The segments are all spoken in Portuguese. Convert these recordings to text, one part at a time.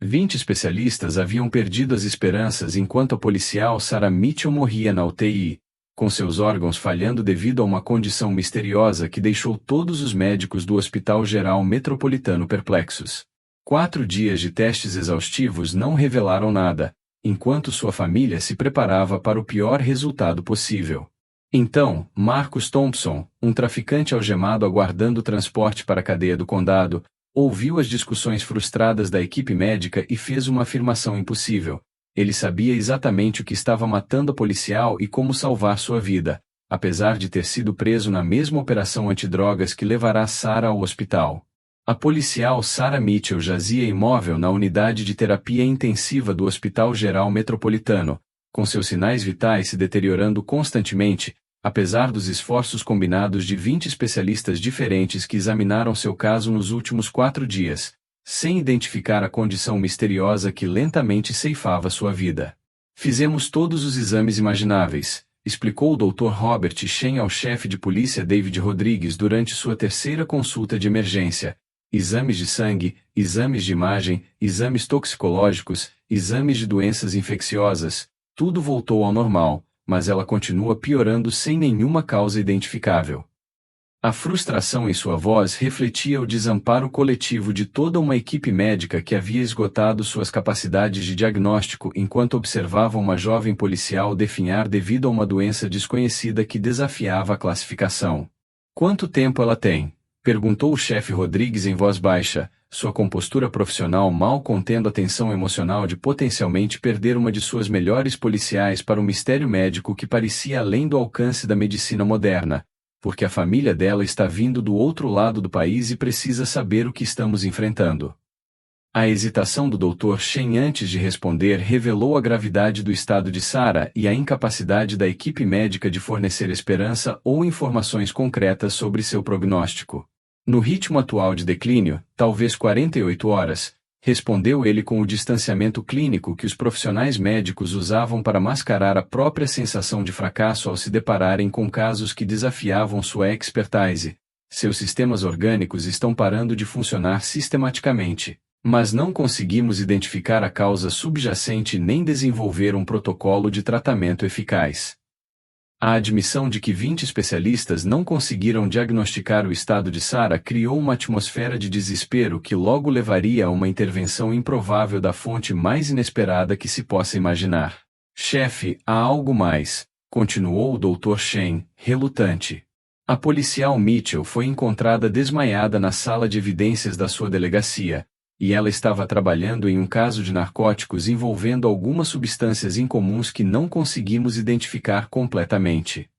20 especialistas haviam perdido as esperanças enquanto a policial Sarah Mitchell morria na UTI, com seus órgãos falhando devido a uma condição misteriosa que deixou todos os médicos do Hospital Geral Metropolitano perplexos. 4 dias de testes exaustivos não revelaram nada, enquanto sua família se preparava para o pior resultado possível. Então, Marcus Thompson, um traficante algemado aguardando transporte para a cadeia do condado, ouviu as discussões frustradas da equipe médica e fez uma afirmação impossível. Ele sabia exatamente o que estava matando a policial e como salvar sua vida, apesar de ter sido preso na mesma operação antidrogas que levará Sarah ao hospital. A policial Sarah Mitchell jazia imóvel na unidade de terapia intensiva do Hospital Geral Metropolitano, com seus sinais vitais se deteriorando constantemente, apesar dos esforços combinados de 20 especialistas diferentes que examinaram seu caso nos últimos 4 dias, sem identificar a condição misteriosa que lentamente ceifava sua vida. Fizemos todos os exames imagináveis, explicou o Dr. Robert Shen ao chefe de polícia David Rodrigues durante sua terceira consulta de emergência. Exames de sangue, exames de imagem, exames toxicológicos, exames de doenças infecciosas, tudo voltou ao normal, mas ela continua piorando sem nenhuma causa identificável. A frustração em sua voz refletia o desamparo coletivo de toda uma equipe médica que havia esgotado suas capacidades de diagnóstico enquanto observava uma jovem policial definhar devido a uma doença desconhecida que desafiava a classificação. "Quanto tempo ela tem?" perguntou o chefe Rodrigues em voz baixa, sua compostura profissional mal contendo a tensão emocional de potencialmente perder uma de suas melhores policiais para um mistério médico que parecia além do alcance da medicina moderna, porque a família dela está vindo do outro lado do país e precisa saber o que estamos enfrentando. A hesitação do Dr. Shen antes de responder revelou a gravidade do estado de Sarah e a incapacidade da equipe médica de fornecer esperança ou informações concretas sobre seu prognóstico. "No ritmo atual de declínio, talvez 48 horas", respondeu ele com o distanciamento clínico que os profissionais médicos usavam para mascarar a própria sensação de fracasso ao se depararem com casos que desafiavam sua expertise. "Seus sistemas orgânicos estão parando de funcionar sistematicamente, mas não conseguimos identificar a causa subjacente nem desenvolver um protocolo de tratamento eficaz." A admissão de que 20 especialistas não conseguiram diagnosticar o estado de Sarah criou uma atmosfera de desespero que logo levaria a uma intervenção improvável da fonte mais inesperada que se possa imaginar. "Chefe, há algo mais", continuou o Dr. Shen, relutante. A policial Mitchell foi encontrada desmaiada na sala de evidências da sua delegacia, e ela estava trabalhando em um caso de narcóticos envolvendo algumas substâncias incomuns que não conseguimos identificar completamente.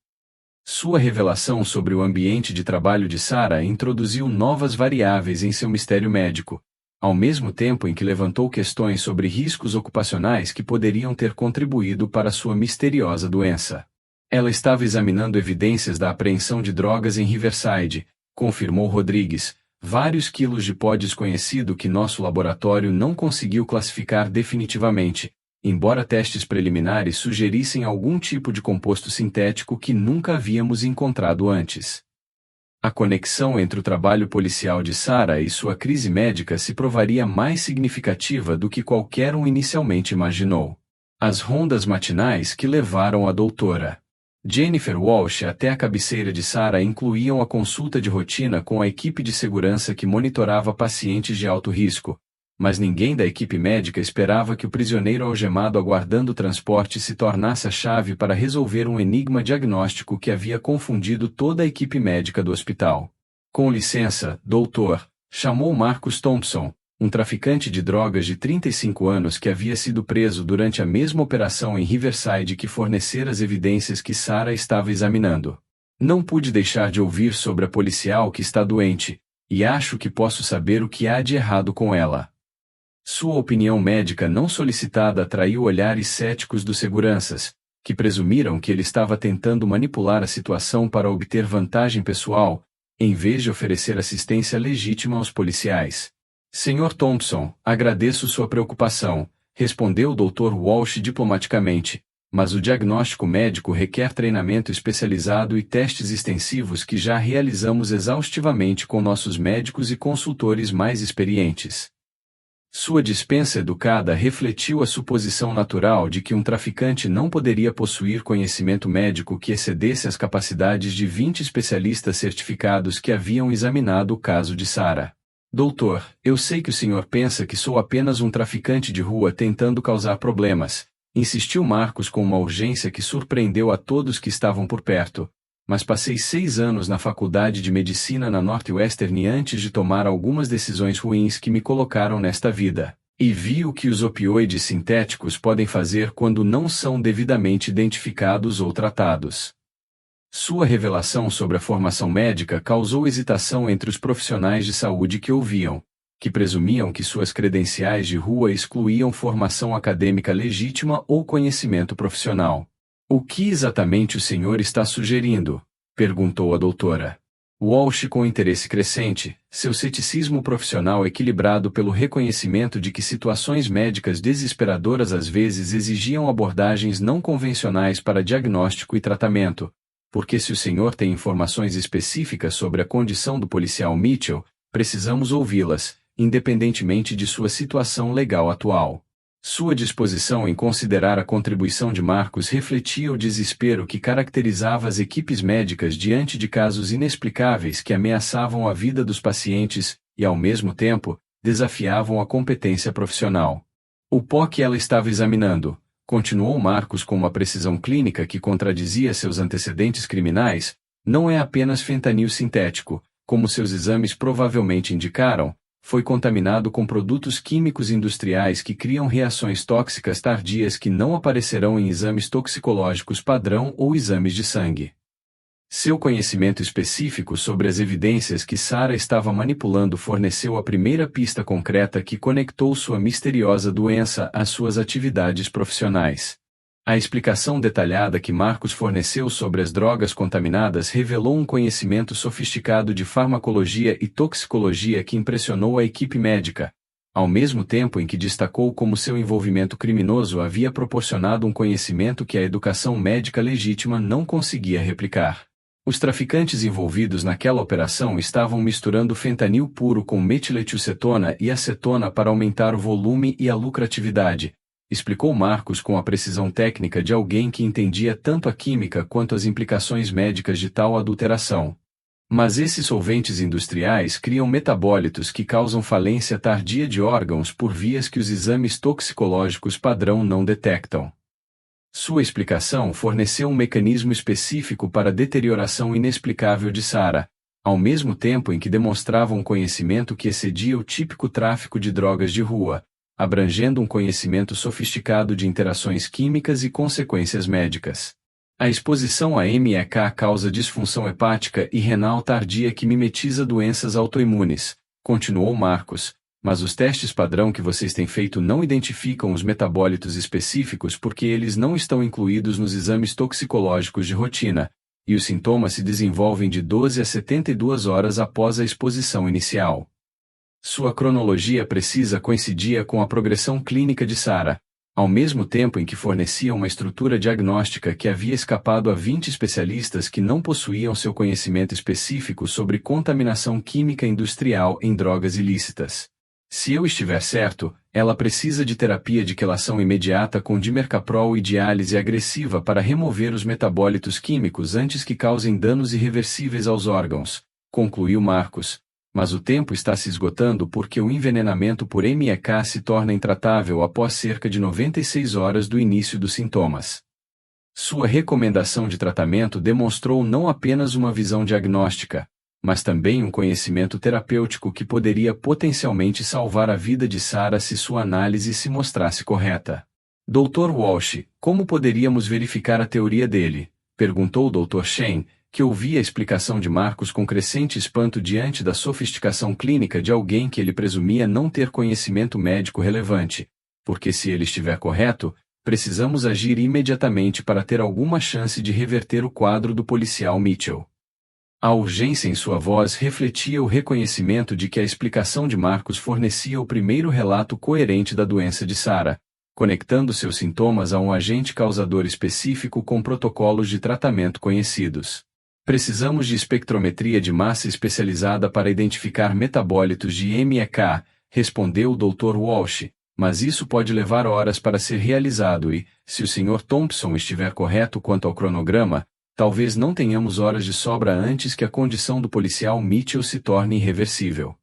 Sua revelação sobre o ambiente de trabalho de Sarah introduziu novas variáveis em seu mistério médico, ao mesmo tempo em que levantou questões sobre riscos ocupacionais que poderiam ter contribuído para sua misteriosa doença. "Ela estava examinando evidências da apreensão de drogas em Riverside", confirmou Rodrigues. "Vários quilos de pó desconhecido que nosso laboratório não conseguiu classificar definitivamente, embora testes preliminares sugerissem algum tipo de composto sintético que nunca havíamos encontrado antes." A conexão entre o trabalho policial de Sarah e sua crise médica se provaria mais significativa do que qualquer um inicialmente imaginou. As rondas matinais que levaram a doutora Jennifer Walsh até a cabeceira de Sarah incluíam a consulta de rotina com a equipe de segurança que monitorava pacientes de alto risco, mas ninguém da equipe médica esperava que o prisioneiro algemado aguardando o transporte se tornasse a chave para resolver um enigma diagnóstico que havia confundido toda a equipe médica do hospital. "Com licença, doutor", chamou Marcus Thompson, um traficante de drogas de 35 anos que havia sido preso durante a mesma operação em Riverside que fornecera as evidências que Sarah estava examinando. "Não pude deixar de ouvir sobre a policial que está doente, e acho que posso saber o que há de errado com ela." Sua opinião médica não solicitada atraiu olhares céticos dos seguranças, que presumiram que ele estava tentando manipular a situação para obter vantagem pessoal, em vez de oferecer assistência legítima aos policiais. "Sr. Thompson, agradeço sua preocupação", respondeu o Dr. Walsh diplomaticamente, "mas o diagnóstico médico requer treinamento especializado e testes extensivos que já realizamos exaustivamente com nossos médicos e consultores mais experientes." Sua dispensa educada refletiu a suposição natural de que um traficante não poderia possuir conhecimento médico que excedesse as capacidades de 20 especialistas certificados que haviam examinado o caso de Sarah. Doutor, eu sei que o senhor pensa que sou apenas um traficante de rua tentando causar problemas, insistiu Marcos com uma urgência que surpreendeu a todos que estavam por perto. Mas passei 6 anos na faculdade de medicina na Northwestern antes de tomar algumas decisões ruins que me colocaram nesta vida, e vi o que os opioides sintéticos podem fazer quando não são devidamente identificados ou tratados. Sua revelação sobre a formação médica causou hesitação entre os profissionais de saúde que ouviam, que presumiam que suas credenciais de rua excluíam formação acadêmica legítima ou conhecimento profissional. O que exatamente o senhor está sugerindo? Perguntou a doutora Walsh com interesse crescente, seu ceticismo profissional equilibrado pelo reconhecimento de que situações médicas desesperadoras às vezes exigiam abordagens não convencionais para diagnóstico e tratamento. Porque se o senhor tem informações específicas sobre a condição do policial Mitchell, precisamos ouvi-las, independentemente de sua situação legal atual. Sua disposição em considerar a contribuição de Marcos refletia o desespero que caracterizava as equipes médicas diante de casos inexplicáveis que ameaçavam a vida dos pacientes, e ao mesmo tempo, desafiavam a competência profissional. O pó que ela estava examinando, continuou Marcos com uma precisão clínica que contradizia seus antecedentes criminais, não é apenas fentanil sintético, como seus exames provavelmente indicaram, foi contaminado com produtos químicos industriais que criam reações tóxicas tardias que não aparecerão em exames toxicológicos padrão ou exames de sangue. Seu conhecimento específico sobre as evidências que Sarah estava manipulando forneceu a primeira pista concreta que conectou sua misteriosa doença às suas atividades profissionais. A explicação detalhada que Marcos forneceu sobre as drogas contaminadas revelou um conhecimento sofisticado de farmacologia e toxicologia que impressionou a equipe médica, ao mesmo tempo em que destacou como seu envolvimento criminoso havia proporcionado um conhecimento que a educação médica legítima não conseguia replicar. Os traficantes envolvidos naquela operação estavam misturando fentanil puro com metiletilcetona e acetona para aumentar o volume e a lucratividade, explicou Marcos com a precisão técnica de alguém que entendia tanto a química quanto as implicações médicas de tal adulteração. Mas esses solventes industriais criam metabólitos que causam falência tardia de órgãos por vias que os exames toxicológicos padrão não detectam. Sua explicação forneceu um mecanismo específico para a deterioração inexplicável de Sarah, ao mesmo tempo em que demonstrava um conhecimento que excedia o típico tráfico de drogas de rua, abrangendo um conhecimento sofisticado de interações químicas e consequências médicas. A exposição a MEK causa disfunção hepática e renal tardia que mimetiza doenças autoimunes, continuou Marcos, mas os testes padrão que vocês têm feito não identificam os metabólitos específicos porque eles não estão incluídos nos exames toxicológicos de rotina, e os sintomas se desenvolvem de 12 a 72 horas após a exposição inicial. Sua cronologia precisa coincidia com a progressão clínica de Sarah, ao mesmo tempo em que fornecia uma estrutura diagnóstica que havia escapado a 20 especialistas que não possuíam seu conhecimento específico sobre contaminação química industrial em drogas ilícitas. Se eu estiver certo, ela precisa de terapia de quelação imediata com dimercaprol e diálise agressiva para remover os metabólitos químicos antes que causem danos irreversíveis aos órgãos, concluiu Marcos. Mas o tempo está se esgotando porque o envenenamento por MEK se torna intratável após cerca de 96 horas do início dos sintomas. Sua recomendação de tratamento demonstrou não apenas uma visão diagnóstica, mas também um conhecimento terapêutico que poderia potencialmente salvar a vida de Sarah se sua análise se mostrasse correta. Dr. Walsh, como poderíamos verificar a teoria dele? Perguntou o Dr. Shane, que ouvia a explicação de Marcos com crescente espanto diante da sofisticação clínica de alguém que ele presumia não ter conhecimento médico relevante, porque se ele estiver correto, precisamos agir imediatamente para ter alguma chance de reverter o quadro do policial Mitchell. A urgência em sua voz refletia o reconhecimento de que a explicação de Marcos fornecia o primeiro relato coerente da doença de Sarah, conectando seus sintomas a um agente causador específico com protocolos de tratamento conhecidos. Precisamos de espectrometria de massa especializada para identificar metabólitos de MEK, respondeu o Dr. Walsh, mas isso pode levar horas para ser realizado e, se o Sr. Thompson estiver correto quanto ao cronograma, talvez não tenhamos horas de sobra antes que a condição do policial Mitchell se torne irreversível.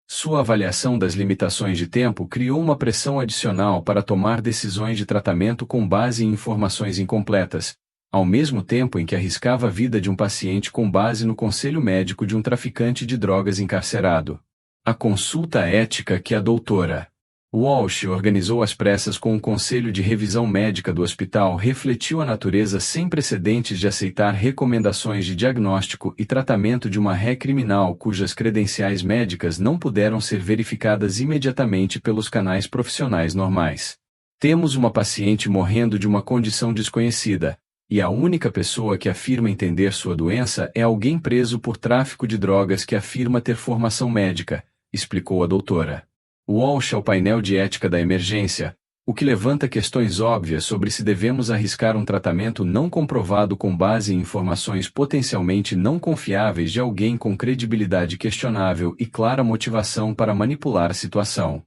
Sua avaliação das limitações de tempo criou uma pressão adicional para tomar decisões de tratamento com base em informações incompletas, ao mesmo tempo em que arriscava a vida de um paciente com base no conselho médico de um traficante de drogas encarcerado. A consulta ética que a doutora Walsh organizou às pressas com o Conselho de Revisão Médica do hospital refletiu a natureza sem precedentes de aceitar recomendações de diagnóstico e tratamento de uma ré criminal cujas credenciais médicas não puderam ser verificadas imediatamente pelos canais profissionais normais. Temos uma paciente morrendo de uma condição desconhecida, e a única pessoa que afirma entender sua doença é alguém preso por tráfico de drogas que afirma ter formação médica, explicou a doutora Walsh ao painel de ética da emergência, o que levanta questões óbvias sobre se devemos arriscar um tratamento não comprovado com base em informações potencialmente não confiáveis de alguém com credibilidade questionável e clara motivação para manipular a situação.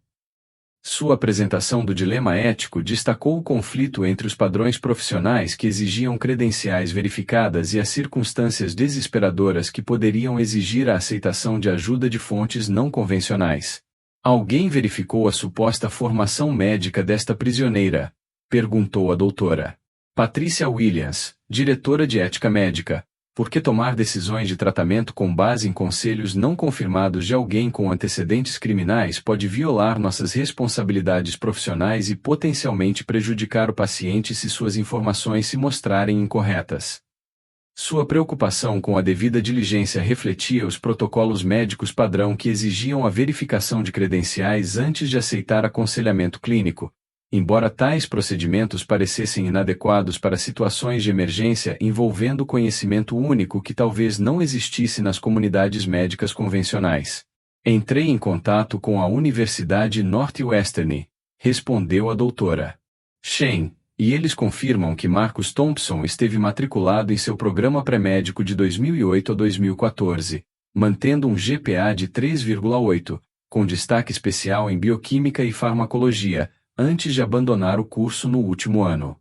Sua apresentação do dilema ético destacou o conflito entre os padrões profissionais que exigiam credenciais verificadas e as circunstâncias desesperadoras que poderiam exigir a aceitação de ajuda de fontes não convencionais. Alguém verificou a suposta formação médica desta prisioneira? Perguntou a doutora Patricia Williams, diretora de ética médica. Por que tomar decisões de tratamento com base em conselhos não confirmados de alguém com antecedentes criminais pode violar nossas responsabilidades profissionais e potencialmente prejudicar o paciente se suas informações se mostrarem incorretas? Sua preocupação com a devida diligência refletia os protocolos médicos padrão que exigiam a verificação de credenciais antes de aceitar aconselhamento clínico, embora tais procedimentos parecessem inadequados para situações de emergência envolvendo conhecimento único que talvez não existisse nas comunidades médicas convencionais. Entrei em contato com a Universidade Northwestern, respondeu a doutora Shane, e eles confirmam que Marcus Thompson esteve matriculado em seu programa pré-médico de 2008 a 2014, mantendo um GPA de 3,8, com destaque especial em bioquímica e farmacologia, antes de abandonar o curso no último ano.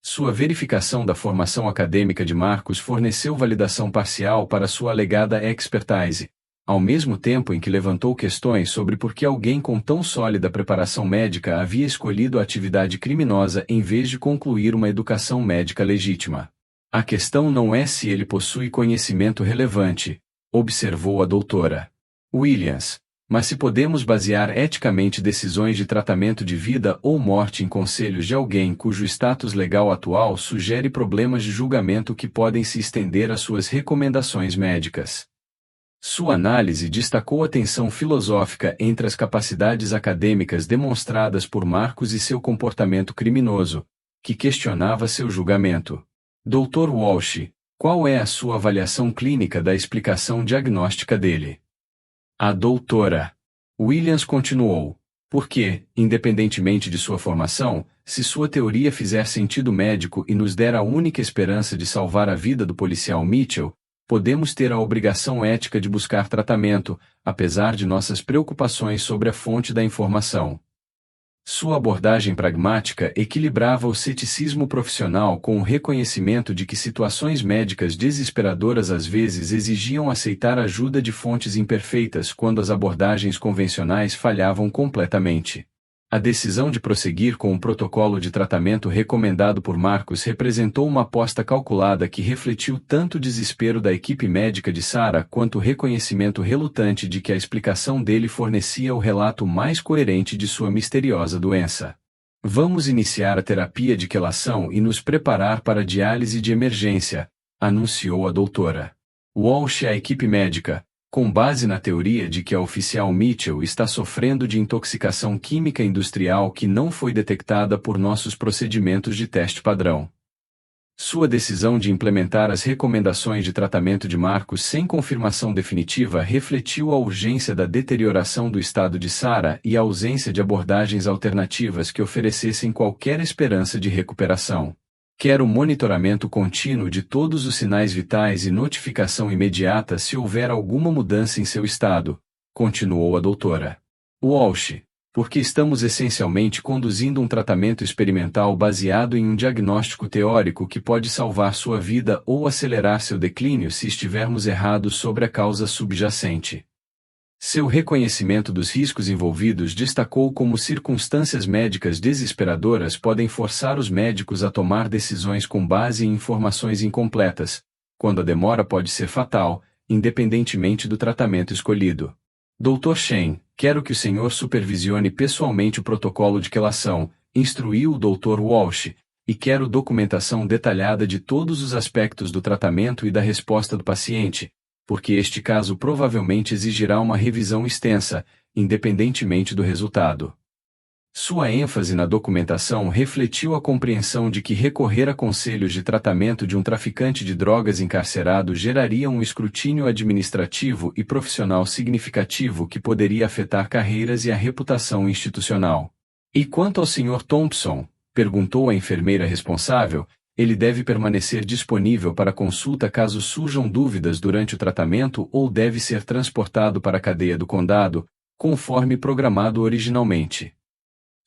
Sua verificação da formação acadêmica de Marcus forneceu validação parcial para sua alegada expertise, ao mesmo tempo em que levantou questões sobre por que alguém com tão sólida preparação médica havia escolhido a atividade criminosa em vez de concluir uma educação médica legítima. A questão não é se ele possui conhecimento relevante, observou a doutora Williams, mas se podemos basear eticamente decisões de tratamento de vida ou morte em conselhos de alguém cujo status legal atual sugere problemas de julgamento que podem se estender às suas recomendações médicas. Sua análise destacou a tensão filosófica entre as capacidades acadêmicas demonstradas por Marcus e seu comportamento criminoso, que questionava seu julgamento. Dr. Walsh, qual é a sua avaliação clínica da explicação diagnóstica dele? A doutora Williams continuou, porque, independentemente de sua formação, se sua teoria fizer sentido médico e nos der a única esperança de salvar a vida do policial Mitchell, podemos ter a obrigação ética de buscar tratamento, apesar de nossas preocupações sobre a fonte da informação. Sua abordagem pragmática equilibrava o ceticismo profissional com o reconhecimento de que situações médicas desesperadoras às vezes exigiam aceitar ajuda de fontes imperfeitas quando as abordagens convencionais falhavam completamente. A decisão de prosseguir com o protocolo de tratamento recomendado por Marcus representou uma aposta calculada que refletiu tanto o desespero da equipe médica de Sarah quanto o reconhecimento relutante de que a explicação dele fornecia o relato mais coerente de sua misteriosa doença. Vamos iniciar a terapia de quelação e nos preparar para a diálise de emergência, anunciou a doutora Walsh à equipe médica, com base na teoria de que a oficial Mitchell está sofrendo de intoxicação química industrial que não foi detectada por nossos procedimentos de teste padrão. Sua decisão de implementar as recomendações de tratamento de Marcus sem confirmação definitiva refletiu a urgência da deterioração do estado de Sarah e a ausência de abordagens alternativas que oferecessem qualquer esperança de recuperação. Quer o monitoramento contínuo de todos os sinais vitais e notificação imediata se houver alguma mudança em seu estado, continuou a doutora Walsh, porque estamos essencialmente conduzindo um tratamento experimental baseado em um diagnóstico teórico que pode salvar sua vida ou acelerar seu declínio se estivermos errados sobre a causa subjacente. Seu reconhecimento dos riscos envolvidos destacou como circunstâncias médicas desesperadoras podem forçar os médicos a tomar decisões com base em informações incompletas, quando a demora pode ser fatal, independentemente do tratamento escolhido. Dr. Shen, quero que o senhor supervisione pessoalmente o protocolo de quelação, instruiu o Dr. Walsh, e quero documentação detalhada de todos os aspectos do tratamento e da resposta do paciente, porque este caso provavelmente exigirá uma revisão extensa, independentemente do resultado. Sua ênfase na documentação refletiu a compreensão de que recorrer a conselhos de tratamento de um traficante de drogas encarcerado geraria um escrutínio administrativo e profissional significativo que poderia afetar carreiras e a reputação institucional. E quanto ao Sr. Thompson? Perguntou a enfermeira responsável. Ele deve permanecer disponível para consulta caso surjam dúvidas durante o tratamento ou deve ser transportado para a cadeia do condado, conforme programado originalmente.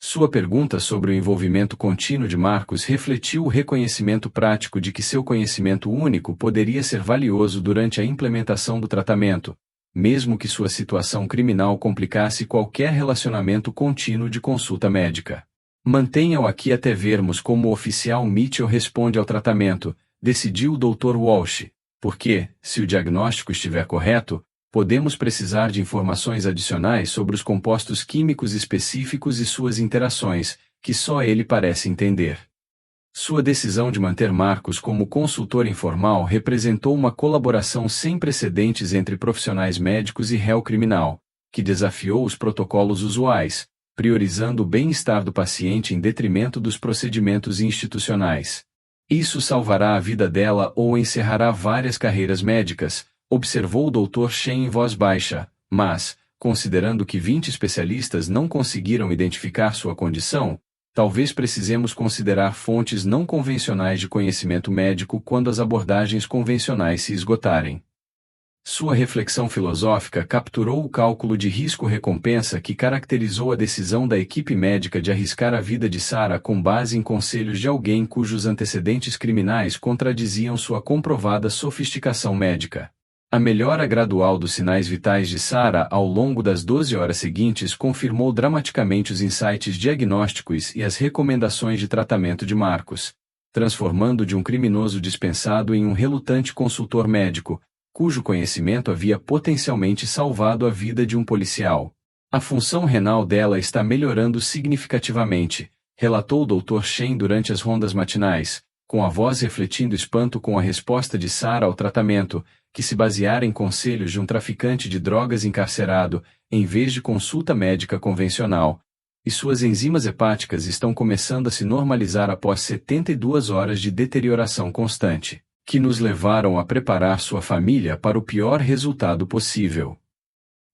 Sua pergunta sobre o envolvimento contínuo de Marcus refletiu o reconhecimento prático de que seu conhecimento único poderia ser valioso durante a implementação do tratamento, mesmo que sua situação criminal complicasse qualquer relacionamento contínuo de consulta médica. Mantenha-o aqui até vermos como o oficial Mitchell responde ao tratamento, decidiu o Dr. Walsh, porque, se o diagnóstico estiver correto, podemos precisar de informações adicionais sobre os compostos químicos específicos e suas interações, que só ele parece entender. Sua decisão de manter Marcus como consultor informal representou uma colaboração sem precedentes entre profissionais médicos e réu criminal, que desafiou os protocolos usuais, priorizando o bem-estar do paciente em detrimento dos procedimentos institucionais. Isso salvará a vida dela ou encerrará várias carreiras médicas, observou o Dr. Shen em voz baixa, mas, considerando que 20 especialistas não conseguiram identificar sua condição, talvez precisemos considerar fontes não convencionais de conhecimento médico quando as abordagens convencionais se esgotarem. Sua reflexão filosófica capturou o cálculo de risco-recompensa que caracterizou a decisão da equipe médica de arriscar a vida de Sarah com base em conselhos de alguém cujos antecedentes criminais contradiziam sua comprovada sofisticação médica. A melhora gradual dos sinais vitais de Sarah ao longo das 12 horas seguintes confirmou dramaticamente os insights diagnósticos e as recomendações de tratamento de Marcus, transformando de um criminoso dispensado em um relutante consultor médico, cujo conhecimento havia potencialmente salvado a vida de um policial. A função renal dela está melhorando significativamente, relatou o Dr. Shen durante as rondas matinais, com a voz refletindo espanto com a resposta de Sarah ao tratamento, que se baseara em conselhos de um traficante de drogas encarcerado, em vez de consulta médica convencional, e suas enzimas hepáticas estão começando a se normalizar após 72 horas de deterioração constante, que nos levaram a preparar sua família para o pior resultado possível.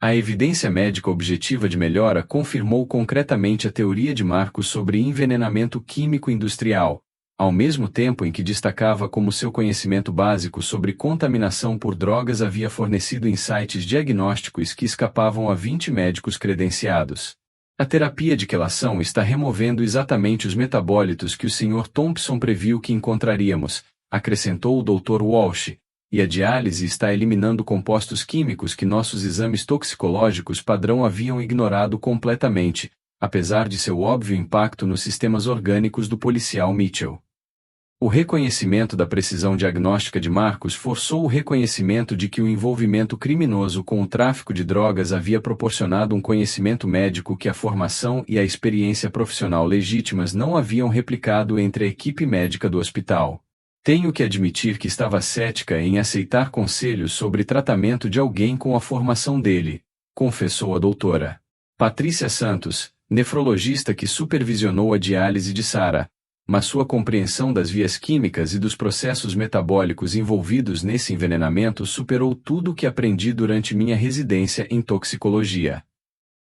A evidência médica objetiva de melhora confirmou concretamente a teoria de Marcus sobre envenenamento químico industrial, ao mesmo tempo em que destacava como seu conhecimento básico sobre contaminação por drogas havia fornecido insights diagnósticos que escapavam a 20 médicos credenciados. A terapia de quelação está removendo exatamente os metabólitos que o Sr. Thompson previu que encontraríamos, acrescentou o Dr. Walsh, e a diálise está eliminando compostos químicos que nossos exames toxicológicos padrão haviam ignorado completamente, apesar de seu óbvio impacto nos sistemas orgânicos do policial Mitchell. O reconhecimento da precisão diagnóstica de Marcus forçou o reconhecimento de que o envolvimento criminoso com o tráfico de drogas havia proporcionado um conhecimento médico que a formação e a experiência profissional legítimas não haviam replicado entre a equipe médica do hospital. Tenho que admitir que estava cética em aceitar conselhos sobre tratamento de alguém com a formação dele, confessou a doutora Patrícia Santos, nefrologista que supervisionou a diálise de Sarah, mas sua compreensão das vias químicas e dos processos metabólicos envolvidos nesse envenenamento superou tudo o que aprendi durante minha residência em toxicologia.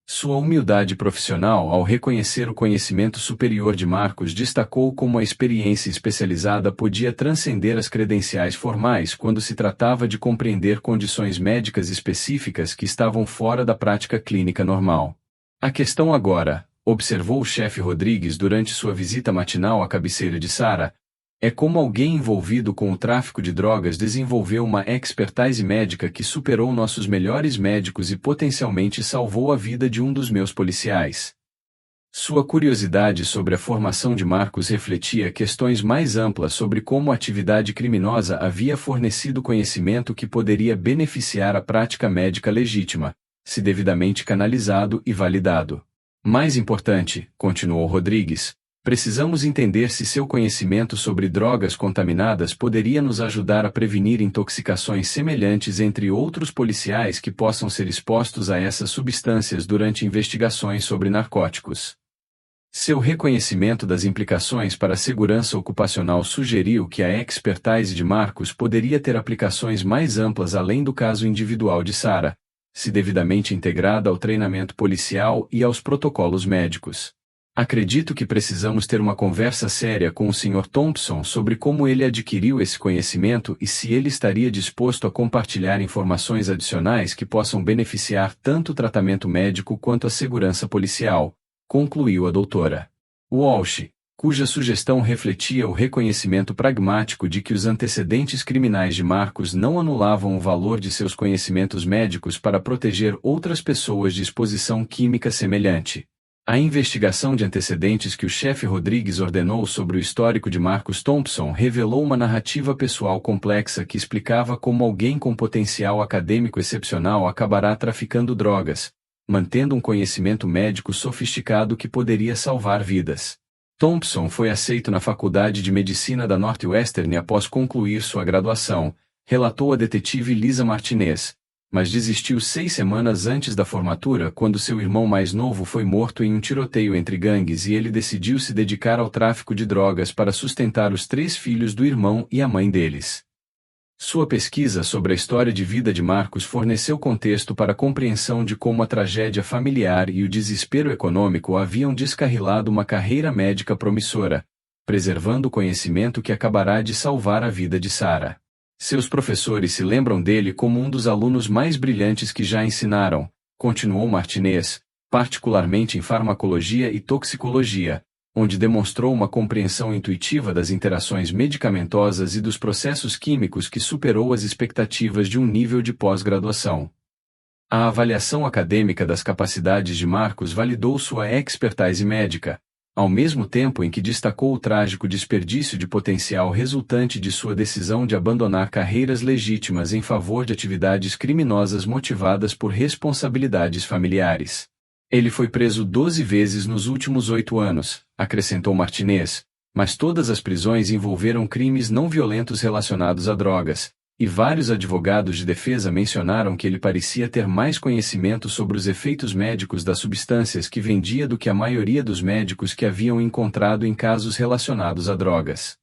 Sua humildade profissional ao reconhecer o conhecimento superior de Marcus destacou como a experiência especializada podia transcender as credenciais formais quando se tratava de compreender condições médicas específicas que estavam fora da prática clínica normal. A questão agora, observou o chefe Rodrigues durante sua visita matinal à cabeceira de Sarah, é como alguém envolvido com o tráfico de drogas desenvolveu uma expertise médica que superou nossos melhores médicos e potencialmente salvou a vida de um dos meus policiais. Sua curiosidade sobre a formação de Marcos refletia questões mais amplas sobre como a atividade criminosa havia fornecido conhecimento que poderia beneficiar a prática médica legítima, se devidamente canalizado e validado. Mais importante, continuou Rodrigues, precisamos entender se seu conhecimento sobre drogas contaminadas poderia nos ajudar a prevenir intoxicações semelhantes entre outros policiais que possam ser expostos a essas substâncias durante investigações sobre narcóticos. Seu reconhecimento das implicações para a segurança ocupacional sugeriu que a expertise de Marcos poderia ter aplicações mais amplas além do caso individual de Sarah, se devidamente integrada ao treinamento policial e aos protocolos médicos. Acredito que precisamos ter uma conversa séria com o Sr. Thompson sobre como ele adquiriu esse conhecimento e se ele estaria disposto a compartilhar informações adicionais que possam beneficiar tanto o tratamento médico quanto a segurança policial, concluiu a doutora Walsh, cuja sugestão refletia o reconhecimento pragmático de que os antecedentes criminais de Marcos não anulavam o valor de seus conhecimentos médicos para proteger outras pessoas de exposição química semelhante. A investigação de antecedentes que o chefe Rodrigues ordenou sobre o histórico de Marcos Thompson revelou uma narrativa pessoal complexa que explicava como alguém com potencial acadêmico excepcional acabará traficando drogas, mantendo um conhecimento médico sofisticado que poderia salvar vidas. Thompson foi aceito na Faculdade de Medicina da Northwestern após concluir sua graduação, relatou a detetive Lisa Martinez, mas desistiu 6 semanas antes da formatura quando seu irmão mais novo foi morto em um tiroteio entre gangues e ele decidiu se dedicar ao tráfico de drogas para sustentar os 3 filhos do irmão e a mãe deles. Sua pesquisa sobre a história de vida de Marcos forneceu contexto para a compreensão de como a tragédia familiar e o desespero econômico haviam descarrilado uma carreira médica promissora, preservando o conhecimento que acabará de salvar a vida de Sarah. Seus professores se lembram dele como um dos alunos mais brilhantes que já ensinaram, continuou Martinez, particularmente em farmacologia e toxicologia, onde demonstrou uma compreensão intuitiva das interações medicamentosas e dos processos químicos que superou as expectativas de um nível de pós-graduação. A avaliação acadêmica das capacidades de Marcos validou sua expertise médica, ao mesmo tempo em que destacou o trágico desperdício de potencial resultante de sua decisão de abandonar carreiras legítimas em favor de atividades criminosas motivadas por responsabilidades familiares. Ele foi preso 12 vezes nos últimos 8 anos, acrescentou Martinez, mas todas as prisões envolveram crimes não violentos relacionados a drogas, e vários advogados de defesa mencionaram que ele parecia ter mais conhecimento sobre os efeitos médicos das substâncias que vendia do que a maioria dos médicos que haviam encontrado em casos relacionados a drogas.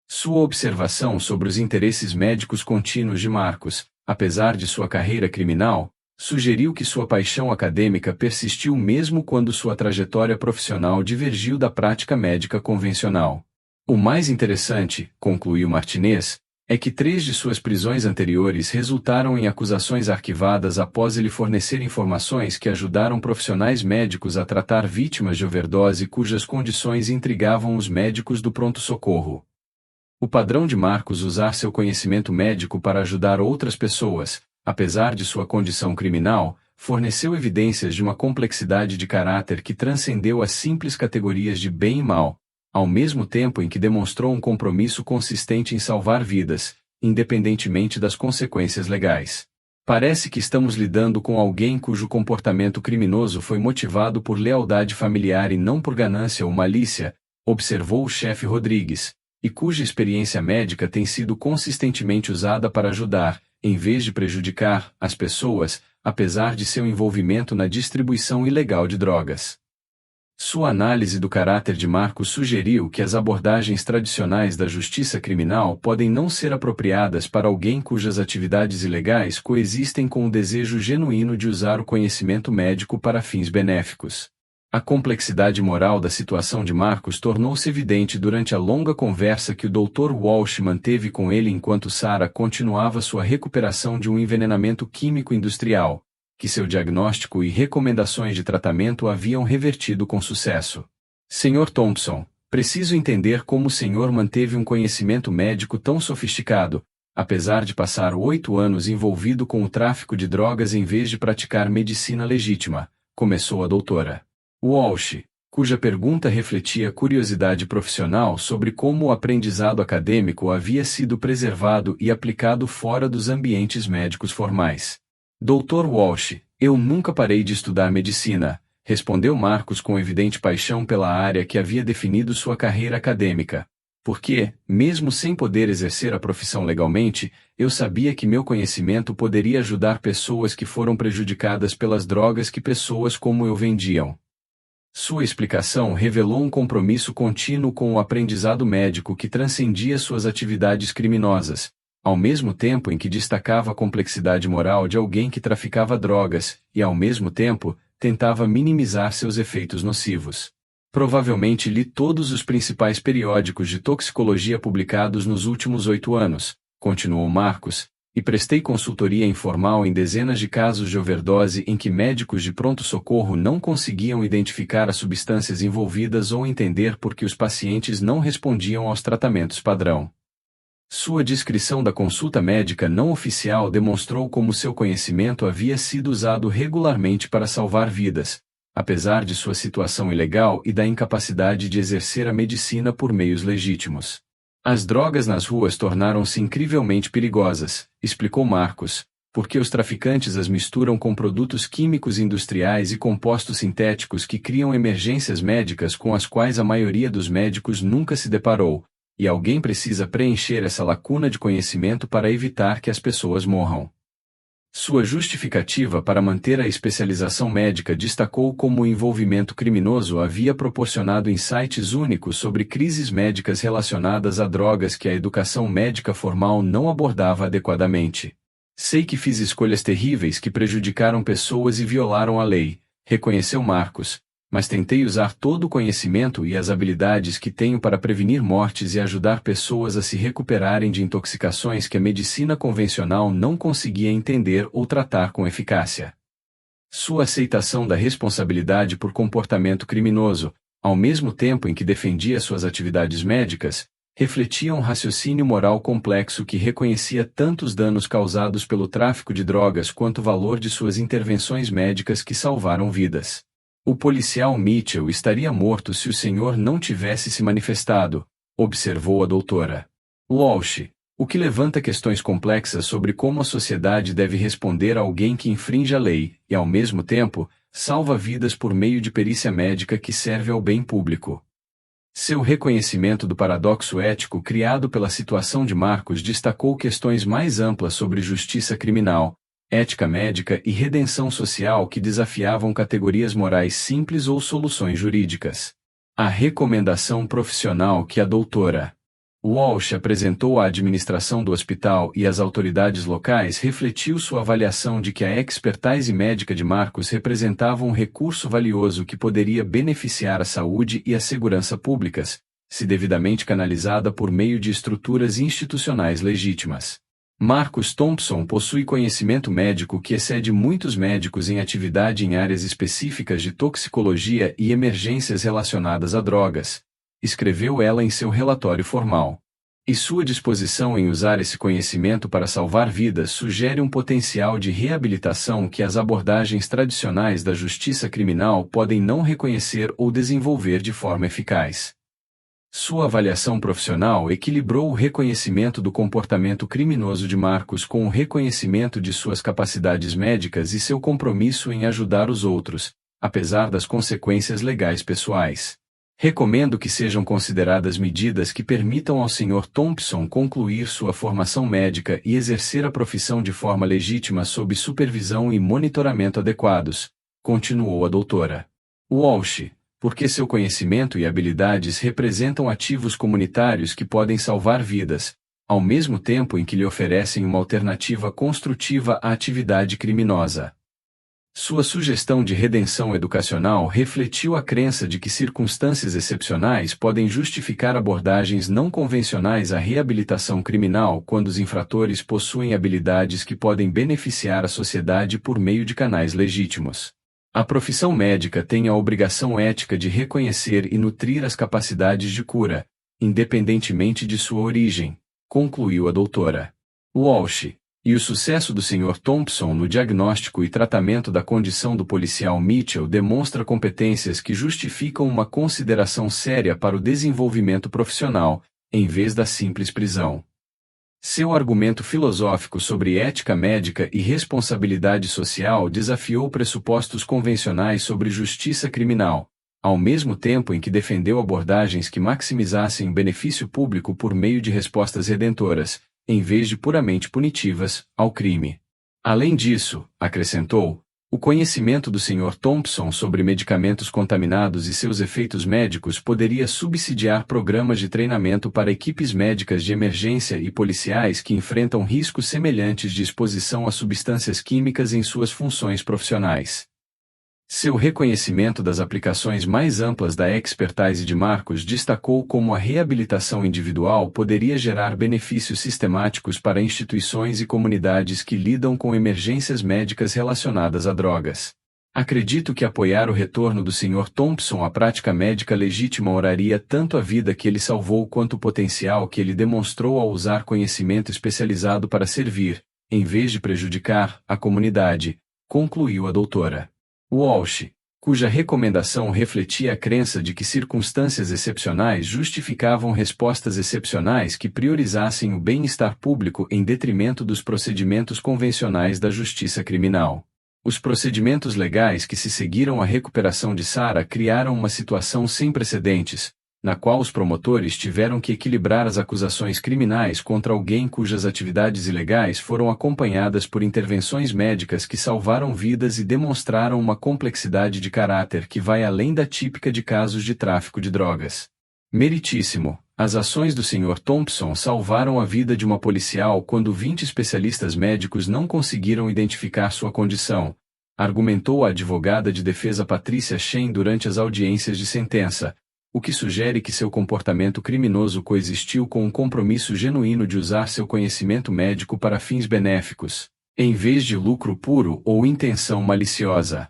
Sua observação sobre os interesses médicos contínuos de Marcos, apesar de sua carreira criminal, sugeriu que sua paixão acadêmica persistiu mesmo quando sua trajetória profissional divergiu da prática médica convencional. O mais interessante, concluiu Martinez, é que 3 de suas prisões anteriores resultaram em acusações arquivadas após ele fornecer informações que ajudaram profissionais médicos a tratar vítimas de overdose cujas condições intrigavam os médicos do pronto-socorro. O padrão de Marcos usar seu conhecimento médico para ajudar outras pessoas, apesar de sua condição criminal, forneceu evidências de uma complexidade de caráter que transcendeu as simples categorias de bem e mal, ao mesmo tempo em que demonstrou um compromisso consistente em salvar vidas, independentemente das consequências legais. Parece que estamos lidando com alguém cujo comportamento criminoso foi motivado por lealdade familiar e não por ganância ou malícia, observou o chefe Rodrigues, e cuja experiência médica tem sido consistentemente usada para ajudar, em vez de prejudicar, as pessoas, apesar de seu envolvimento na distribuição ilegal de drogas. Sua análise do caráter de Marcos sugeriu que as abordagens tradicionais da justiça criminal podem não ser apropriadas para alguém cujas atividades ilegais coexistem com o desejo genuíno de usar o conhecimento médico para fins benéficos. A complexidade moral da situação de Marcos tornou-se evidente durante a longa conversa que o Dr. Walsh manteve com ele enquanto Sarah continuava sua recuperação de um envenenamento químico industrial, que seu diagnóstico e recomendações de tratamento haviam revertido com sucesso. Sr. Thompson, preciso entender como o senhor manteve um conhecimento médico tão sofisticado, apesar de passar 8 anos envolvido com o tráfico de drogas em vez de praticar medicina legítima, começou a doutora Walsh, cuja pergunta refletia curiosidade profissional sobre como o aprendizado acadêmico havia sido preservado e aplicado fora dos ambientes médicos formais. Dr. Walsh, eu nunca parei de estudar medicina, respondeu Marcos com evidente paixão pela área que havia definido sua carreira acadêmica. Porque, mesmo sem poder exercer a profissão legalmente, eu sabia que meu conhecimento poderia ajudar pessoas que foram prejudicadas pelas drogas que pessoas como eu vendiam. Sua explicação revelou um compromisso contínuo com o aprendizado médico que transcendia suas atividades criminosas, ao mesmo tempo em que destacava a complexidade moral de alguém que traficava drogas, e ao mesmo tempo, tentava minimizar seus efeitos nocivos. Provavelmente li todos os principais periódicos de toxicologia publicados nos últimos 8 anos, continuou Marcos, e prestei consultoria informal em dezenas de casos de overdose em que médicos de pronto-socorro não conseguiam identificar as substâncias envolvidas ou entender por que os pacientes não respondiam aos tratamentos padrão. Sua descrição da consulta médica não oficial demonstrou como seu conhecimento havia sido usado regularmente para salvar vidas, apesar de sua situação ilegal e da incapacidade de exercer a medicina por meios legítimos. As drogas nas ruas tornaram-se incrivelmente perigosas, explicou Marcos, porque os traficantes as misturam com produtos químicos industriais e compostos sintéticos que criam emergências médicas com as quais a maioria dos médicos nunca se deparou, e alguém precisa preencher essa lacuna de conhecimento para evitar que as pessoas morram. Sua justificativa para manter a especialização médica destacou como o envolvimento criminoso havia proporcionado insights únicos sobre crises médicas relacionadas a drogas que a educação médica formal não abordava adequadamente. Sei que fiz escolhas terríveis que prejudicaram pessoas e violaram a lei, reconheceu Marcos, mas tentei usar todo o conhecimento e as habilidades que tenho para prevenir mortes e ajudar pessoas a se recuperarem de intoxicações que a medicina convencional não conseguia entender ou tratar com eficácia. Sua aceitação da responsabilidade por comportamento criminoso, ao mesmo tempo em que defendia suas atividades médicas, refletia um raciocínio moral complexo que reconhecia tanto os danos causados pelo tráfico de drogas quanto o valor de suas intervenções médicas que salvaram vidas. O policial Mitchell estaria morto se o senhor não tivesse se manifestado, observou a doutora Walsh, o que levanta questões complexas sobre como a sociedade deve responder a alguém que infringe a lei e, ao mesmo tempo, salva vidas por meio de perícia médica que serve ao bem público. Seu reconhecimento do paradoxo ético criado pela situação de Marcos destacou questões mais amplas sobre justiça criminal, ética médica e redenção social que desafiavam categorias morais simples ou soluções jurídicas. A recomendação profissional que a doutora Walsh apresentou à administração do hospital e às autoridades locais refletiu sua avaliação de que a expertise médica de Marcos representava um recurso valioso que poderia beneficiar a saúde e a segurança públicas, se devidamente canalizada por meio de estruturas institucionais legítimas. Marcos Thompson possui conhecimento médico que excede muitos médicos em atividade em áreas específicas de toxicologia e emergências relacionadas a drogas, escreveu ela em seu relatório formal. E sua disposição em usar esse conhecimento para salvar vidas sugere um potencial de reabilitação que as abordagens tradicionais da justiça criminal podem não reconhecer ou desenvolver de forma eficaz. Sua avaliação profissional equilibrou o reconhecimento do comportamento criminoso de Marcos com o reconhecimento de suas capacidades médicas e seu compromisso em ajudar os outros, apesar das consequências legais pessoais. Recomendo que sejam consideradas medidas que permitam ao Sr. Thompson concluir sua formação médica e exercer a profissão de forma legítima sob supervisão e monitoramento adequados, continuou a doutora Walsh, porque seu conhecimento e habilidades representam ativos comunitários que podem salvar vidas, ao mesmo tempo em que lhe oferecem uma alternativa construtiva à atividade criminosa. Sua sugestão de redenção educacional refletiu a crença de que circunstâncias excepcionais podem justificar abordagens não convencionais à reabilitação criminal quando os infratores possuem habilidades que podem beneficiar a sociedade por meio de canais legítimos. A profissão médica tem a obrigação ética de reconhecer e nutrir as capacidades de cura, independentemente de sua origem, concluiu a doutora Walsh. E o sucesso do Sr. Thompson no diagnóstico e tratamento da condição do policial Mitchell demonstra competências que justificam uma consideração séria para o desenvolvimento profissional, em vez da simples prisão. Seu argumento filosófico sobre ética médica e responsabilidade social desafiou pressupostos convencionais sobre justiça criminal, ao mesmo tempo em que defendeu abordagens que maximizassem o benefício público por meio de respostas redentoras, em vez de puramente punitivas, ao crime. Além disso, acrescentou, o conhecimento do Sr. Thompson sobre medicamentos contaminados e seus efeitos médicos poderia subsidiar programas de treinamento para equipes médicas de emergência e policiais que enfrentam riscos semelhantes de exposição a substâncias químicas em suas funções profissionais. Seu reconhecimento das aplicações mais amplas da expertise de Marcus destacou como a reabilitação individual poderia gerar benefícios sistemáticos para instituições e comunidades que lidam com emergências médicas relacionadas a drogas. Acredito que apoiar o retorno do Sr. Thompson à prática médica legítima honraria tanto a vida que ele salvou quanto o potencial que ele demonstrou ao usar conhecimento especializado para servir, em vez de prejudicar, a comunidade, concluiu a doutora Walsh, cuja recomendação refletia a crença de que circunstâncias excepcionais justificavam respostas excepcionais que priorizassem o bem-estar público em detrimento dos procedimentos convencionais da justiça criminal. Os procedimentos legais que se seguiram à recuperação de Sarah criaram uma situação sem precedentes, na qual os promotores tiveram que equilibrar as acusações criminais contra alguém cujas atividades ilegais foram acompanhadas por intervenções médicas que salvaram vidas e demonstraram uma complexidade de caráter que vai além da típica de casos de tráfico de drogas. Meritíssimo, as ações do Sr. Thompson salvaram a vida de uma policial quando 20 especialistas médicos não conseguiram identificar sua condição, argumentou a advogada de defesa Patricia Shen durante as audiências de sentença, o que sugere que seu comportamento criminoso coexistiu com um compromisso genuíno de usar seu conhecimento médico para fins benéficos, em vez de lucro puro ou intenção maliciosa.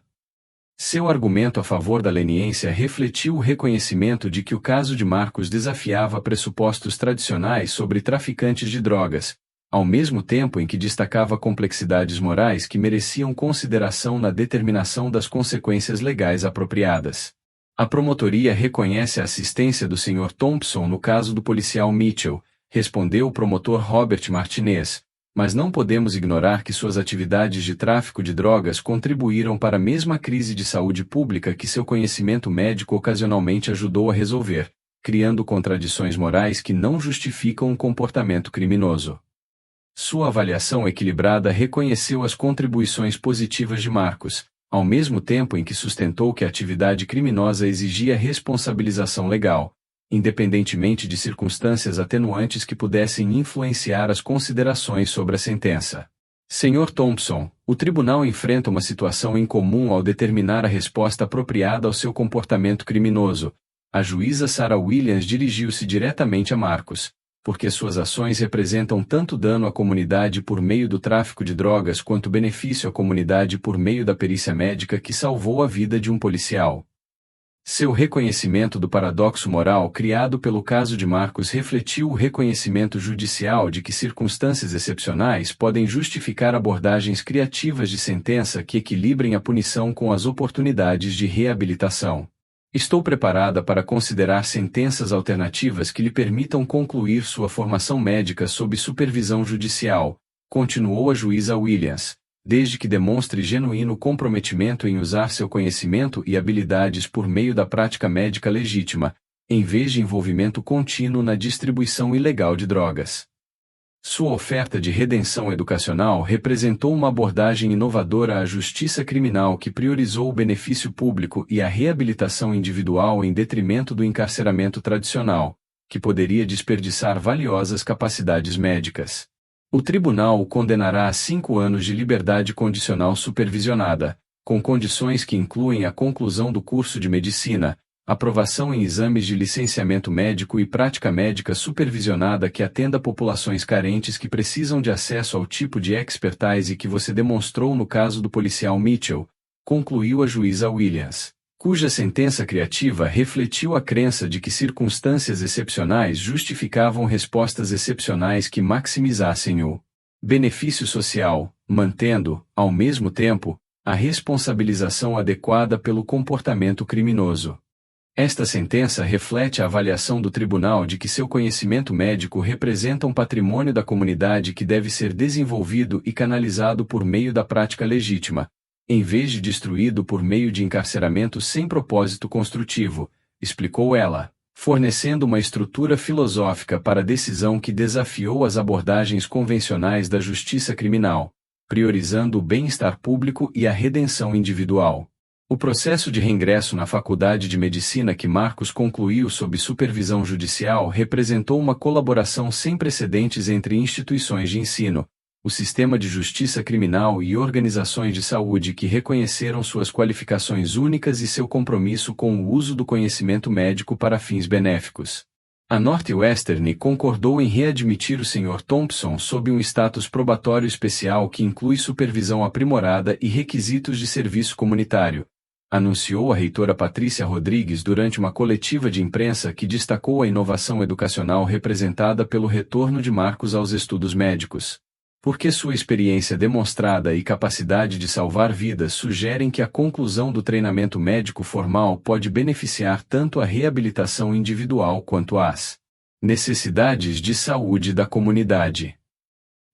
Seu argumento a favor da leniência refletiu o reconhecimento de que o caso de Marcus desafiava pressupostos tradicionais sobre traficantes de drogas, ao mesmo tempo em que destacava complexidades morais que mereciam consideração na determinação das consequências legais apropriadas. A promotoria reconhece a assistência do Sr. Thompson no caso do policial Mitchell, respondeu o promotor Robert Martinez, mas não podemos ignorar que suas atividades de tráfico de drogas contribuíram para a mesma crise de saúde pública que seu conhecimento médico ocasionalmente ajudou a resolver, criando contradições morais que não justificam um comportamento criminoso. Sua avaliação equilibrada reconheceu as contribuições positivas de Marcus, ao mesmo tempo em que sustentou que a atividade criminosa exigia responsabilização legal, independentemente de circunstâncias atenuantes que pudessem influenciar as considerações sobre a sentença. Sr. Thompson, o tribunal enfrenta uma situação incomum ao determinar a resposta apropriada ao seu comportamento criminoso. A juíza Sarah Williams dirigiu-se diretamente a Marcus, porque suas ações representam tanto dano à comunidade por meio do tráfico de drogas quanto benefício à comunidade por meio da perícia médica que salvou a vida de um policial. Seu reconhecimento do paradoxo moral criado pelo caso de Marcus refletiu o reconhecimento judicial de que circunstâncias excepcionais podem justificar abordagens criativas de sentença que equilibrem a punição com as oportunidades de reabilitação. Estou preparada para considerar sentenças alternativas que lhe permitam concluir sua formação médica sob supervisão judicial, continuou a juíza Williams, desde que demonstre genuíno comprometimento em usar seu conhecimento e habilidades por meio da prática médica legítima, em vez de envolvimento contínuo na distribuição ilegal de drogas. Sua oferta de redenção educacional representou uma abordagem inovadora à justiça criminal que priorizou o benefício público e a reabilitação individual em detrimento do encarceramento tradicional, que poderia desperdiçar valiosas capacidades médicas. O tribunal o condenará a 5 anos de liberdade condicional supervisionada, com condições que incluem a conclusão do curso de medicina, aprovação em exames de licenciamento médico e prática médica supervisionada que atenda populações carentes que precisam de acesso ao tipo de expertise que você demonstrou no caso do policial Mitchell, concluiu a juíza Williams, cuja sentença criativa refletiu a crença de que circunstâncias excepcionais justificavam respostas excepcionais que maximizassem o benefício social, mantendo, ao mesmo tempo, a responsabilização adequada pelo comportamento criminoso. Esta sentença reflete a avaliação do tribunal de que seu conhecimento médico representa um patrimônio da comunidade que deve ser desenvolvido e canalizado por meio da prática legítima, em vez de destruído por meio de encarceramento sem propósito construtivo, explicou ela, fornecendo uma estrutura filosófica para a decisão que desafiou as abordagens convencionais da justiça criminal, priorizando o bem-estar público e a redenção individual. O processo de reingresso na Faculdade de Medicina que Marcus concluiu sob supervisão judicial representou uma colaboração sem precedentes entre instituições de ensino, o sistema de justiça criminal e organizações de saúde que reconheceram suas qualificações únicas e seu compromisso com o uso do conhecimento médico para fins benéficos. A Northwestern concordou em readmitir o Sr. Thompson sob um status probatório especial que inclui supervisão aprimorada e requisitos de serviço comunitário, anunciou a reitora Patrícia Rodrigues durante uma coletiva de imprensa que destacou a inovação educacional representada pelo retorno de Marcus aos estudos médicos. Porque sua experiência demonstrada e capacidade de salvar vidas sugerem que a conclusão do treinamento médico formal pode beneficiar tanto a reabilitação individual quanto as necessidades de saúde da comunidade.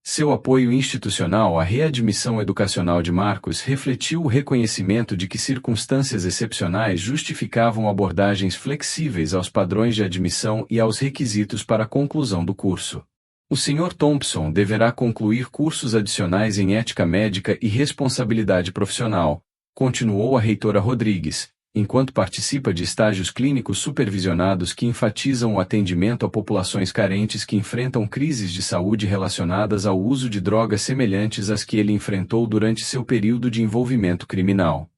Seu apoio institucional à readmissão educacional de Marcus refletiu o reconhecimento de que circunstâncias excepcionais justificavam abordagens flexíveis aos padrões de admissão e aos requisitos para a conclusão do curso. O Sr. Thompson deverá concluir cursos adicionais em ética médica e responsabilidade profissional, continuou a reitora Rodrigues, enquanto participa de estágios clínicos supervisionados que enfatizam o atendimento a populações carentes que enfrentam crises de saúde relacionadas ao uso de drogas semelhantes às que ele enfrentou durante seu período de envolvimento criminal.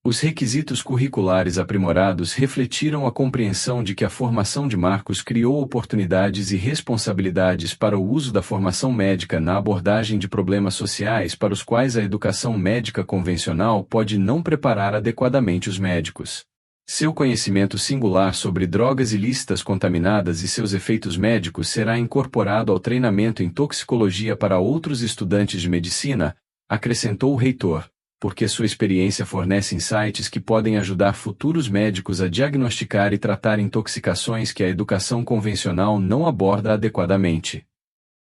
Os requisitos curriculares aprimorados refletiram a compreensão de que a formação de Marcus criou oportunidades e responsabilidades para o uso da formação médica na abordagem de problemas sociais para os quais a educação médica convencional pode não preparar adequadamente os médicos. Seu conhecimento singular sobre drogas ilícitas contaminadas e seus efeitos médicos será incorporado ao treinamento em toxicologia para outros estudantes de medicina, acrescentou o reitor, porque sua experiência fornece insights que podem ajudar futuros médicos a diagnosticar e tratar intoxicações que a educação convencional não aborda adequadamente.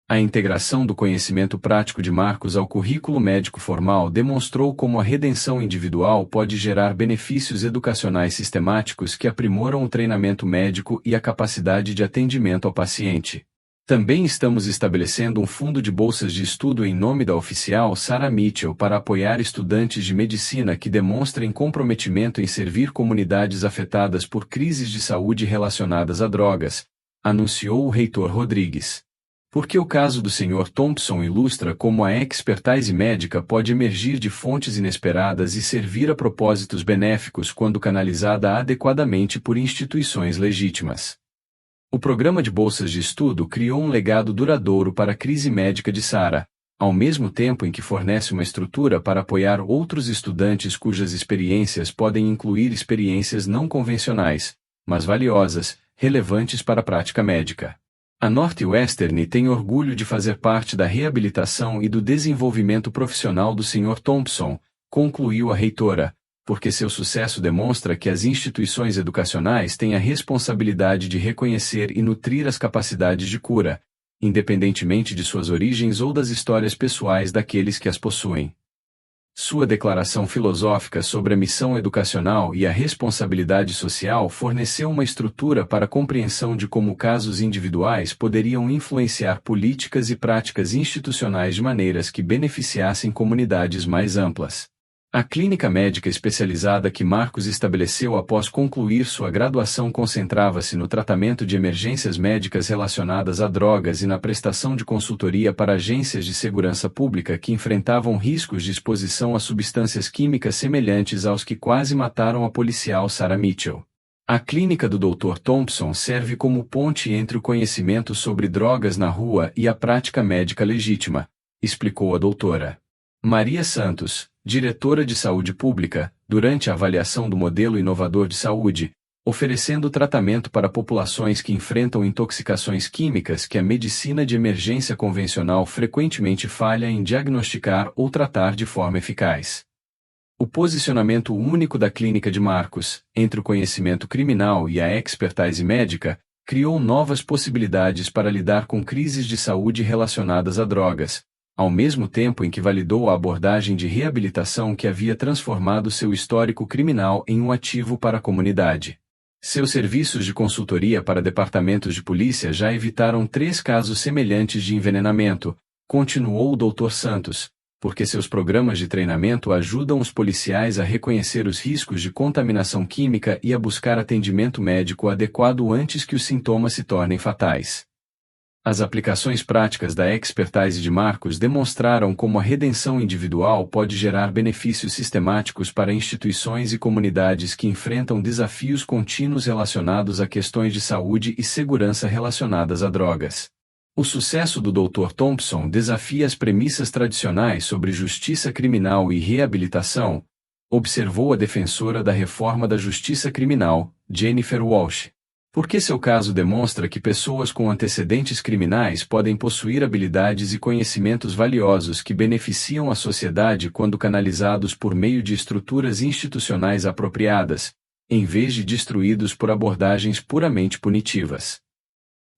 A integração do conhecimento prático de Marcus ao currículo médico formal demonstrou como a redenção individual pode gerar benefícios educacionais sistemáticos que aprimoram o treinamento médico e a capacidade de atendimento ao paciente. Também estamos estabelecendo um fundo de bolsas de estudo em nome da oficial Sarah Mitchell para apoiar estudantes de medicina que demonstrem comprometimento em servir comunidades afetadas por crises de saúde relacionadas a drogas, anunciou o reitor Rodrigues. Porque o caso do Sr. Thompson ilustra como a expertise médica pode emergir de fontes inesperadas e servir a propósitos benéficos quando canalizada adequadamente por instituições legítimas. O programa de bolsas de estudo criou um legado duradouro para a crise médica de Sarah, ao mesmo tempo em que fornece uma estrutura para apoiar outros estudantes cujas experiências podem incluir experiências não convencionais, mas valiosas, relevantes para a prática médica. A Northwestern tem orgulho de fazer parte da reabilitação e do desenvolvimento profissional do Sr. Thompson, concluiu a reitora, porque seu sucesso demonstra que as instituições educacionais têm a responsabilidade de reconhecer e nutrir as capacidades de cura, independentemente de suas origens ou das histórias pessoais daqueles que as possuem. Sua declaração filosófica sobre a missão educacional e a responsabilidade social forneceu uma estrutura para a compreensão de como casos individuais poderiam influenciar políticas e práticas institucionais de maneiras que beneficiassem comunidades mais amplas. A clínica médica especializada que Marcos estabeleceu após concluir sua graduação concentrava-se no tratamento de emergências médicas relacionadas a drogas e na prestação de consultoria para agências de segurança pública que enfrentavam riscos de exposição a substâncias químicas semelhantes aos que quase mataram a policial Sarah Mitchell. A clínica do Dr. Thompson serve como ponte entre o conhecimento sobre drogas na rua e a prática médica legítima, explicou a doutora Maria Santos, diretora de saúde pública, durante a avaliação do modelo inovador de saúde, oferecendo tratamento para populações que enfrentam intoxicações químicas que a medicina de emergência convencional frequentemente falha em diagnosticar ou tratar de forma eficaz. O posicionamento único da clínica de Marcos, entre o conhecimento criminal e a expertise médica, criou novas possibilidades para lidar com crises de saúde relacionadas a drogas, ao mesmo tempo em que validou a abordagem de reabilitação que havia transformado seu histórico criminal em um ativo para a comunidade. Seus serviços de consultoria para departamentos de polícia já evitaram 3 casos semelhantes de envenenamento, continuou o Dr. Santos, porque seus programas de treinamento ajudam os policiais a reconhecer os riscos de contaminação química e a buscar atendimento médico adequado antes que os sintomas se tornem fatais. As aplicações práticas da expertise de Marcos demonstraram como a redenção individual pode gerar benefícios sistemáticos para instituições e comunidades que enfrentam desafios contínuos relacionados a questões de saúde e segurança relacionadas a drogas. O sucesso do Dr. Thompson desafia as premissas tradicionais sobre justiça criminal e reabilitação, observou a defensora da reforma da justiça criminal, Jennifer Walsh. Porque seu caso demonstra que pessoas com antecedentes criminais podem possuir habilidades e conhecimentos valiosos que beneficiam a sociedade quando canalizados por meio de estruturas institucionais apropriadas, em vez de destruídos por abordagens puramente punitivas.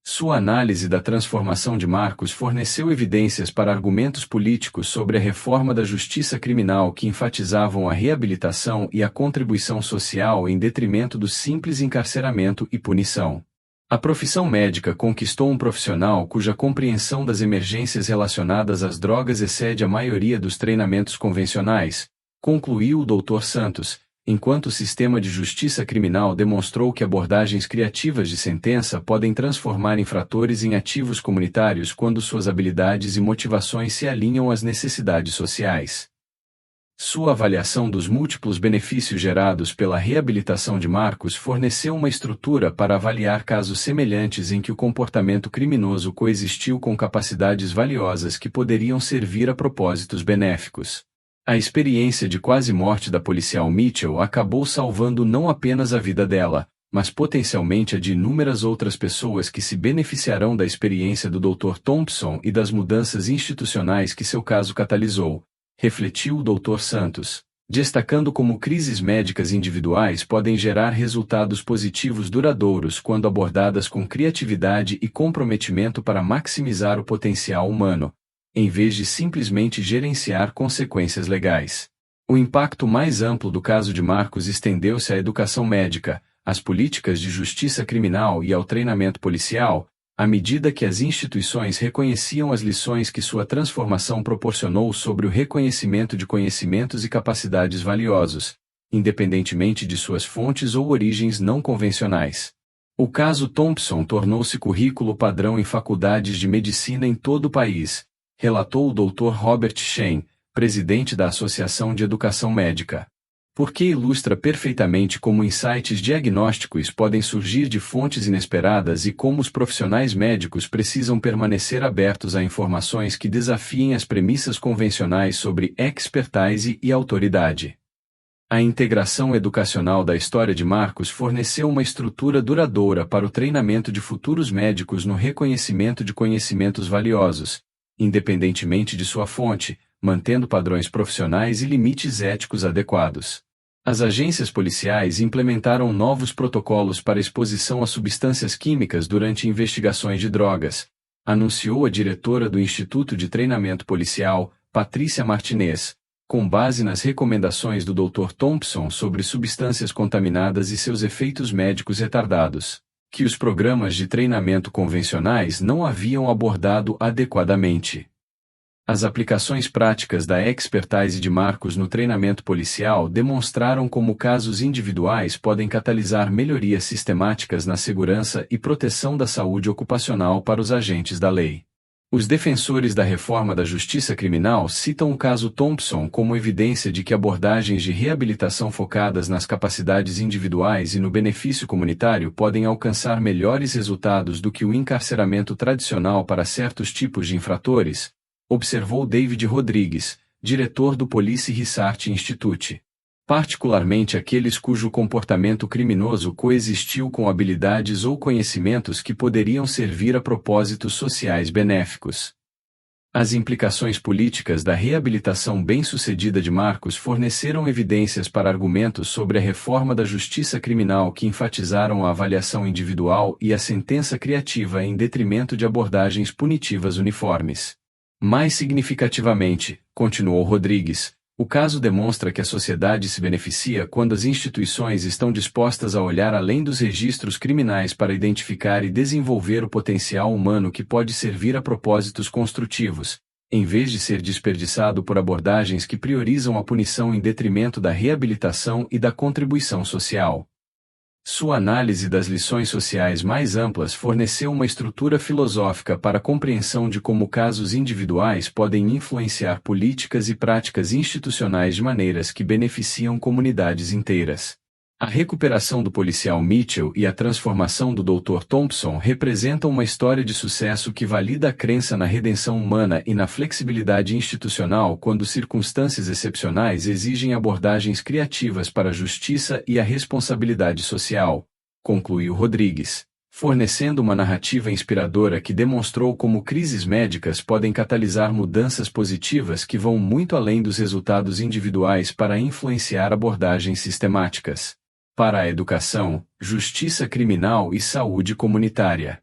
Sua análise da transformação de Marcos forneceu evidências para argumentos políticos sobre a reforma da justiça criminal que enfatizavam a reabilitação e a contribuição social em detrimento do simples encarceramento e punição. A profissão médica conquistou um profissional cuja compreensão das emergências relacionadas às drogas excede a maioria dos treinamentos convencionais, concluiu o Dr. Santos, enquanto o sistema de justiça criminal demonstrou que abordagens criativas de sentença podem transformar infratores em ativos comunitários quando suas habilidades e motivações se alinham às necessidades sociais. Sua avaliação dos múltiplos benefícios gerados pela reabilitação de Marcos forneceu uma estrutura para avaliar casos semelhantes em que o comportamento criminoso coexistiu com capacidades valiosas que poderiam servir a propósitos benéficos. A experiência de quase morte da policial Mitchell acabou salvando não apenas a vida dela, mas potencialmente a de inúmeras outras pessoas que se beneficiarão da experiência do Dr. Thompson e das mudanças institucionais que seu caso catalisou, refletiu o Dr. Santos, destacando como crises médicas individuais podem gerar resultados positivos duradouros quando abordadas com criatividade e comprometimento para maximizar o potencial humano, em vez de simplesmente gerenciar consequências legais. O impacto mais amplo do caso de Marcos estendeu-se à educação médica, às políticas de justiça criminal e ao treinamento policial, à medida que as instituições reconheciam as lições que sua transformação proporcionou sobre o reconhecimento de conhecimentos e capacidades valiosos, independentemente de suas fontes ou origens não convencionais. O caso Thompson tornou-se currículo padrão em faculdades de medicina em todo o país, relatou o Dr. Robert Shen, presidente da Associação de Educação Médica. Porque ilustra perfeitamente como insights diagnósticos podem surgir de fontes inesperadas e como os profissionais médicos precisam permanecer abertos a informações que desafiem as premissas convencionais sobre expertise e autoridade. A integração educacional da história de Marcos forneceu uma estrutura duradoura para o treinamento de futuros médicos no reconhecimento de conhecimentos valiosos, independentemente de sua fonte, mantendo padrões profissionais e limites éticos adequados. As agências policiais implementaram novos protocolos para exposição a substâncias químicas durante investigações de drogas, anunciou a diretora do Instituto de Treinamento Policial, Patrícia Martinez, com base nas recomendações do Dr. Thompson sobre substâncias contaminadas e seus efeitos médicos retardados, que os programas de treinamento convencionais não haviam abordado adequadamente. As aplicações práticas da expertise de Marcos no treinamento policial demonstraram como casos individuais podem catalisar melhorias sistemáticas na segurança e proteção da saúde ocupacional para os agentes da lei. Os defensores da reforma da justiça criminal citam o caso Thompson como evidência de que abordagens de reabilitação focadas nas capacidades individuais e no benefício comunitário podem alcançar melhores resultados do que o encarceramento tradicional para certos tipos de infratores, observou David Rodrigues, diretor do Police Research Institute. Particularmente aqueles cujo comportamento criminoso coexistiu com habilidades ou conhecimentos que poderiam servir a propósitos sociais benéficos. As implicações políticas da reabilitação bem-sucedida de Marcos forneceram evidências para argumentos sobre a reforma da justiça criminal que enfatizaram a avaliação individual e a sentença criativa em detrimento de abordagens punitivas uniformes. Mais significativamente, continuou Rodrigues, o caso demonstra que a sociedade se beneficia quando as instituições estão dispostas a olhar além dos registros criminais para identificar e desenvolver o potencial humano que pode servir a propósitos construtivos, em vez de ser desperdiçado por abordagens que priorizam a punição em detrimento da reabilitação e da contribuição social. Sua análise das lições sociais mais amplas forneceu uma estrutura filosófica para a compreensão de como casos individuais podem influenciar políticas e práticas institucionais de maneiras que beneficiam comunidades inteiras. A recuperação do policial Mitchell e a transformação do Dr. Thompson representam uma história de sucesso que valida a crença na redenção humana e na flexibilidade institucional quando circunstâncias excepcionais exigem abordagens criativas para a justiça e a responsabilidade social, concluiu Rodrigues, fornecendo uma narrativa inspiradora que demonstrou como crises médicas podem catalisar mudanças positivas que vão muito além dos resultados individuais para influenciar abordagens sistemáticas para a educação, justiça criminal e saúde comunitária.